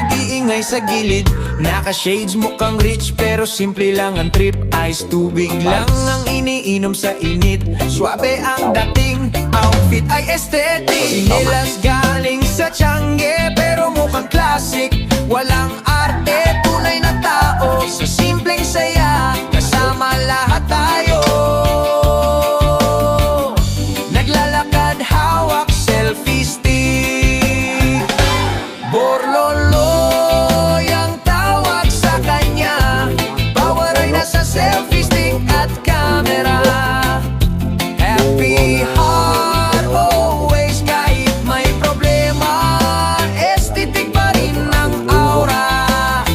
nag-iingay sa gilid. Naka-shades, mukhang rich pero simple lang ang trip. Ice tubig lang ang iniinom sa init. Suabe ang dating, outfit ay aesthetic. Sinilas galing sa Tiangge pero mukhang classic. Walang arte, tunay na tao. Sa simpleng saya, kasama lahat tayo. Naglalakad, hawak, selfie stick. Borloloy ang tawag sa kanya. Power ay nasa selfie stick at camera. Happy heart always, kahit may problema. Aesthetic pa rin ang aura.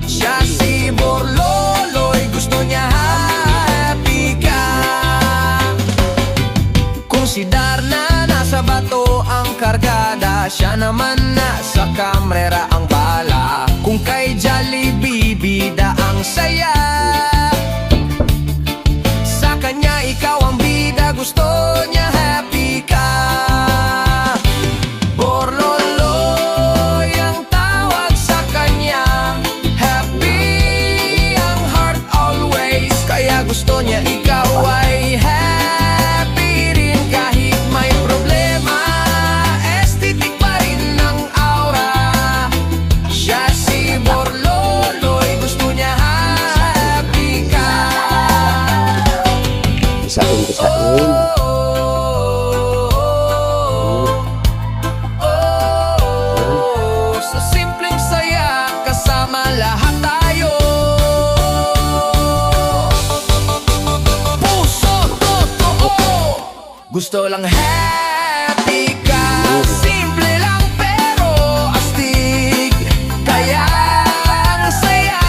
Siya si Borloloy, gusto niya happy ka. Kung si Darna nasa bato ang kargada, siya naman nasa kamera ang bala. Kung kay Jollibee bida ang saya, sa kanya ikaw ang bida, gusto niya happy ka. Borloloy ang tawag sa kanya. Happy ang heart always, kaya gusto niya ikaw ay happy rin kahit may problema. Aesthetic pa rin ang aura. Siya si Borloloy, gusto niya happy ka. Bisain. Sa simpleng saya, kasama lahat tayo. Puso totoo, gusto lang happy ka. Simple lang pero astig, kaya ang saya.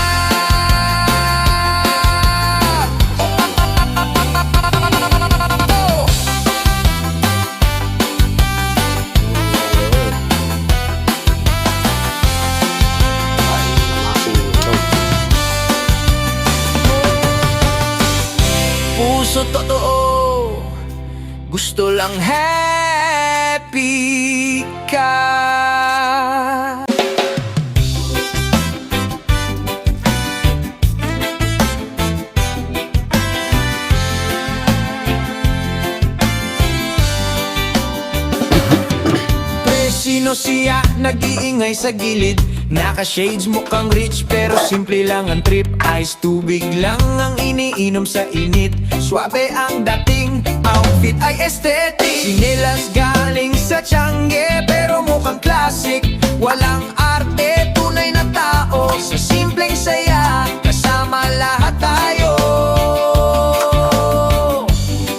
Puso totoo, gusto lang happy ka. Sino siya? Nag-iingay sa gilid. Naka-shades, mukhang rich pero simple lang ang trip. Ice tubig lang ang iniinom sa init. Suabe ang dating, outfit ay aesthetic. Sinilas galing sa Tiangge pero mukhang classic. Walang arte, tunay na tao. Sa simpleng saya, kasama lahat tayo.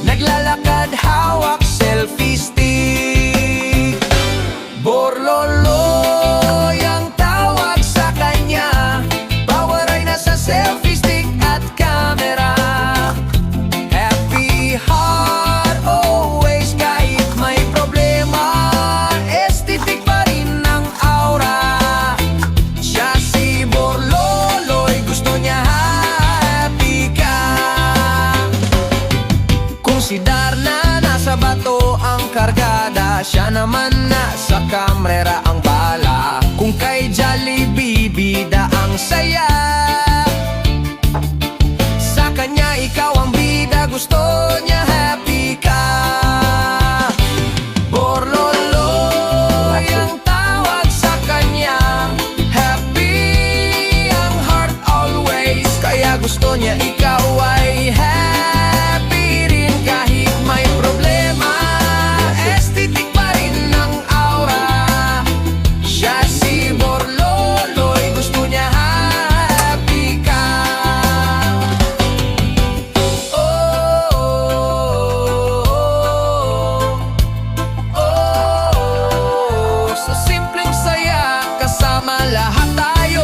Naglalakad, hawak, selfie stick. Borloloy ang tawag sa kanya. Power ay nasa selfie stick at camera. Happy heart always, kahit may problema. Aesthetic pa rin ang aura. Siya si Borloloy, gusto niya happy ka. Kung si Darna nasa bato ang kargada, siya naman nasa kamera ang bala. Kung kay Jollibee bida ang saya, sa kanya ikaw ang bida, gusto niya happy ka. Borloloy ang tawag sa kanya. Happy ang heart always, kaya gusto niya ikaw ay happy rin kahit may problema. Aesthetic pa rin ang aura. Siya si Borloloy, gusto niya happy ka. Sa simpleng saya, kasama lahat tayo.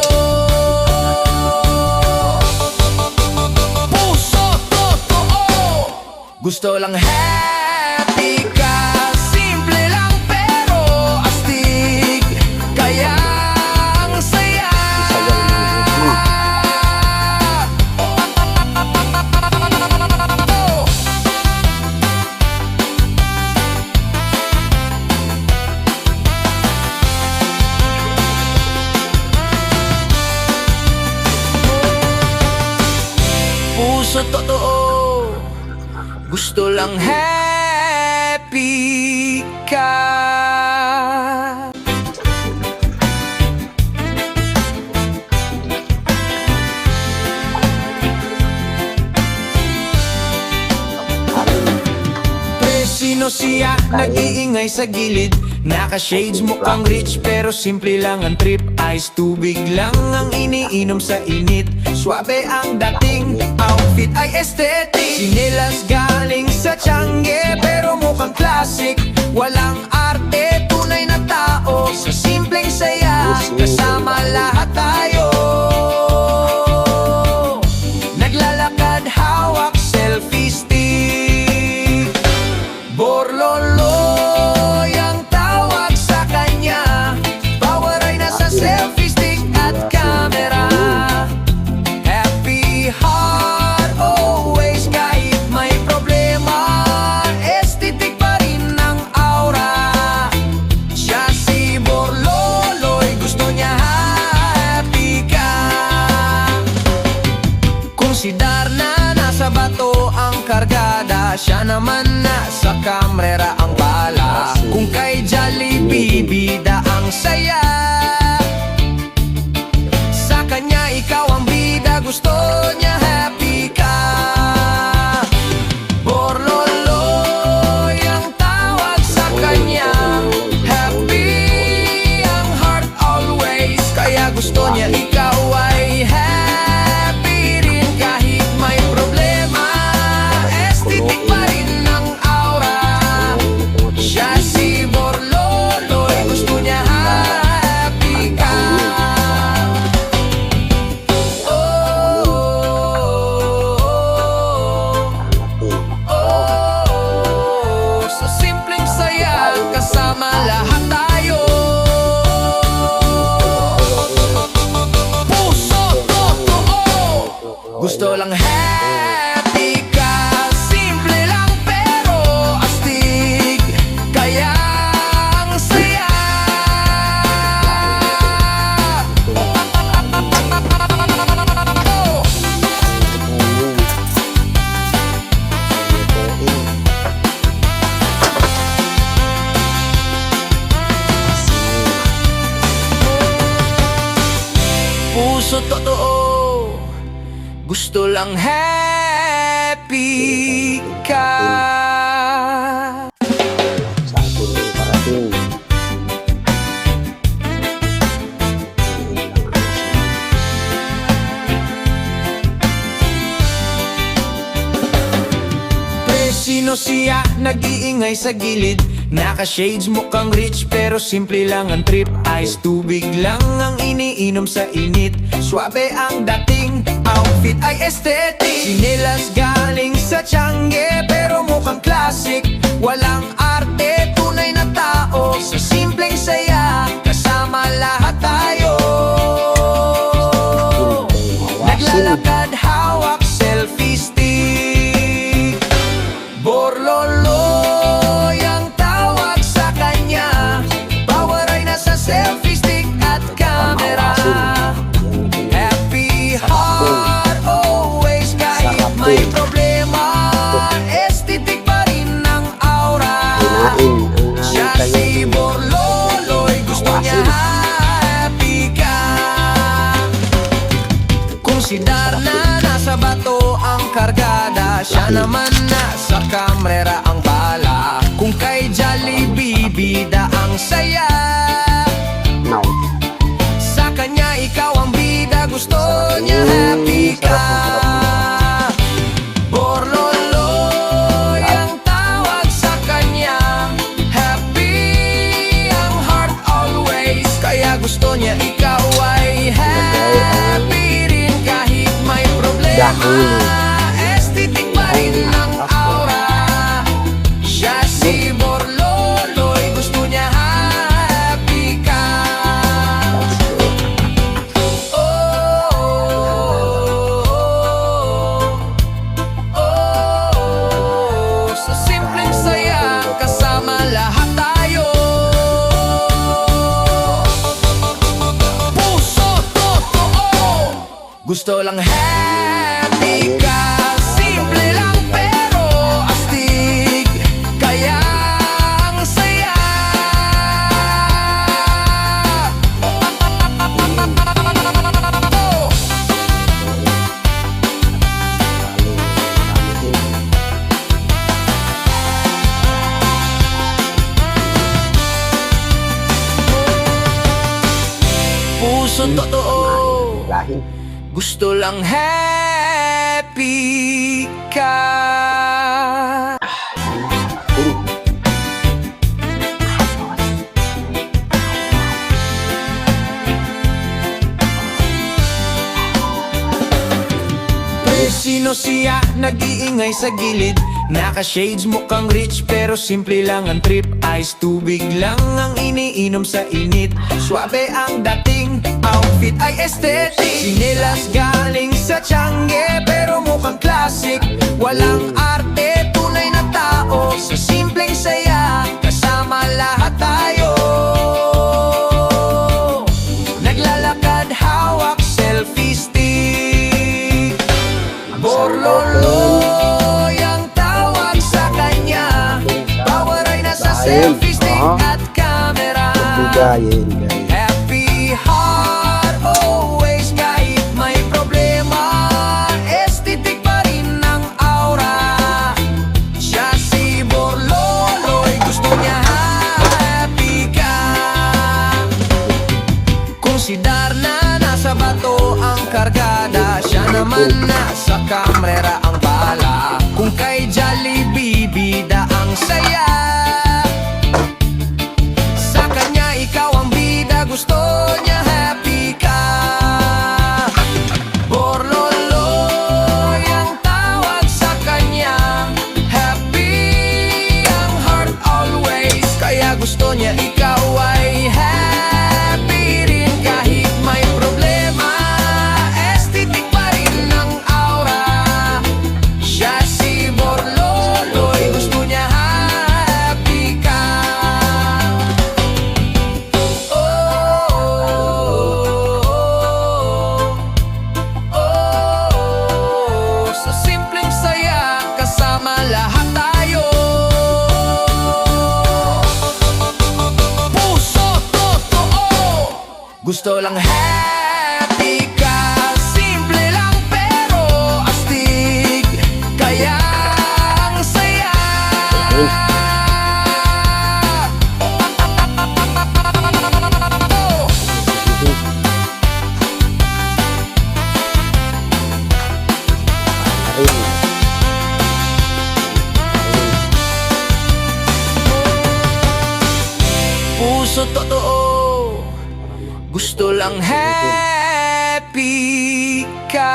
Puso totoo, gusto lang happy ka. Simple lang pero astig, kaya ang saya. Puso totoo, gusto lang happy ka. Sino siya? Nag-iingay sa gilid, naka-shades, mukhang rich pero simple lang ang trip. Ice tubig lang ang iniinom sa init, swabe ang dating, outfit ay aesthetic. Sinilas galing sa Tiangge pero mukhang classic. Walang arte, tunay na tao, sa simpleng saya, kasama lahat tayo. Naglalakad, hawak, selfie stick. Borloloy ang tawag sa kanya, power ay nasa selfie stick at camera. Happy heart always, kahit may problema, aesthetic pa rin ang aura. Siya si Borloloy, gusto niya happy ka. Kung si Darna nasa bato ang kargada, siya naman nasa kamera ang bala. Kung kay Jollibee bida ang saya, sa kanya ikaw ang bida, gusto niya happy ka. Borloloy ang tawag sa kanya, happy ang heart always, kaya gusto niya ikaw ay happy rin kahit may problema. Aesthetic pa rin ang aura. Siya si Borloloy, gusto niya happy ka. Oh, sa simpleng saya, kasama lahat tayo. Puso totoo, gusto lang happy ka. Simple lang pero astig, kaya ang saya. Puso totoo, gusto lang happy ka. Sa atin ay parating. Sino siya? Nag-iingay sa gilid, naka-shades, mukhang rich pero simple lang ang trip. Ice tubig lang ang iniinom sa init, swabe ang dating, outfit ay aesthetic. Sinilas galing sa Tiangge pero mukhang classic. Walang arte, tunay na tao, sa simpleng saya, kasama lahat tayo. Naglalakad, hawak, selfie stick. Borloloy ang tawag sa kanya, power ay nasa selfie stick at camera. Happy heart always, kahit may problema, aesthetic pa rin ang aura. Siya si Borloloy, gusto niya happy ka. Kung si Darna nasa bato ang kargada, siya naman nasa kamera ang bala. Kung kay Jollibee bida ang saya, Now, sa kanya ikaw ang bida, gusto niya happy ka. Borloloy ang tawag sa kanya, happy ang heart always, kaya gusto niya ikaw ay happy rin kahit may problema. Aesthetic pa rin ang aura. Siya si Borloloy, gusto niya happy ka. Sa simpleng saya, kasama lahat tayo. Puso totoo, gusto lang happy ka. totoo, Lahin. gusto lang happy ka. Sino siya nag-iingay sa gilid? Naka-shades mukhang rich pero simple lang ang trip. Ice tubig lang ang iniinom sa init. Suabe ang dating, outfit ay aesthetic. Sinelas galing sa Tiangge pero mukhang classic. Walang arte, tunay na tao. Sa simpleng saya, kasama lahat tayo. Naglalakad, hawak, selfie stick. Borloloy ang tawag sa kanya. Power ay nasa selfie stick at camera. Bigayin. Happy heart always kahit may problema. Aesthetic pa rin ang aura. Siya si Borloloy, gusto niya happy ka. Kung si Darna nasa bato ang kargada, siya naman nasa kamera ang bala. Kung kay Jollibee bida ang saya, sa kanya ikaw ang bida, gusto niya happy ka. Borloloy ang tawag sa kanya. Happy ang heart always, kaya gusto niya ikaw ay happy rin kahit may problema. Aesthetic pa rin ang aura. Siya si Borloloy, gusto niya happy ka. Oh, sa simpleng saya, kasama lahat tayo. Puso totoo, gusto lang happy ka. Simple lang pero astig, kaya ang saya. Puso totoo, gusto lang happy ka.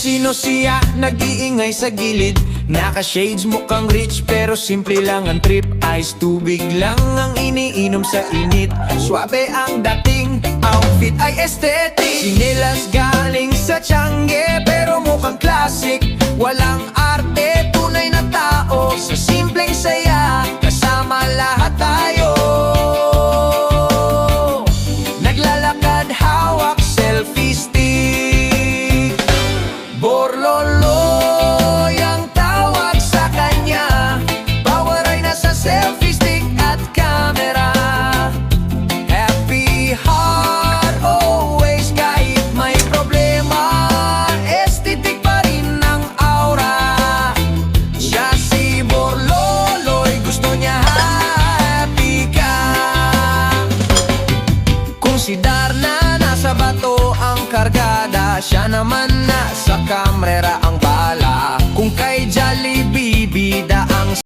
Sino siya nag-iingay sa gilid? Naka-shades mukhang rich pero simple lang ang trip. Ice tubig lang ang iniinom sa init. Suabe ang dating, outfit ay aesthetic. Sinelas galing sa Tiangge pero mukhang classic. Walang arte, tunay na tao. Sa simpleng saya, kasama lahat tayo. Naglalakad, hawak, selfie stick. Borloloy ang tawag sa kanya. Power ay nasa selfie stick at camera. Happy heart always kahit may problema. Aesthetic pa rin ang aura. Siya si Borloloy, gusto niya happy ka. Kung si Darna nasa bato ang kargada, siya naman nasa kamera ang bala. Kung kay Jollibee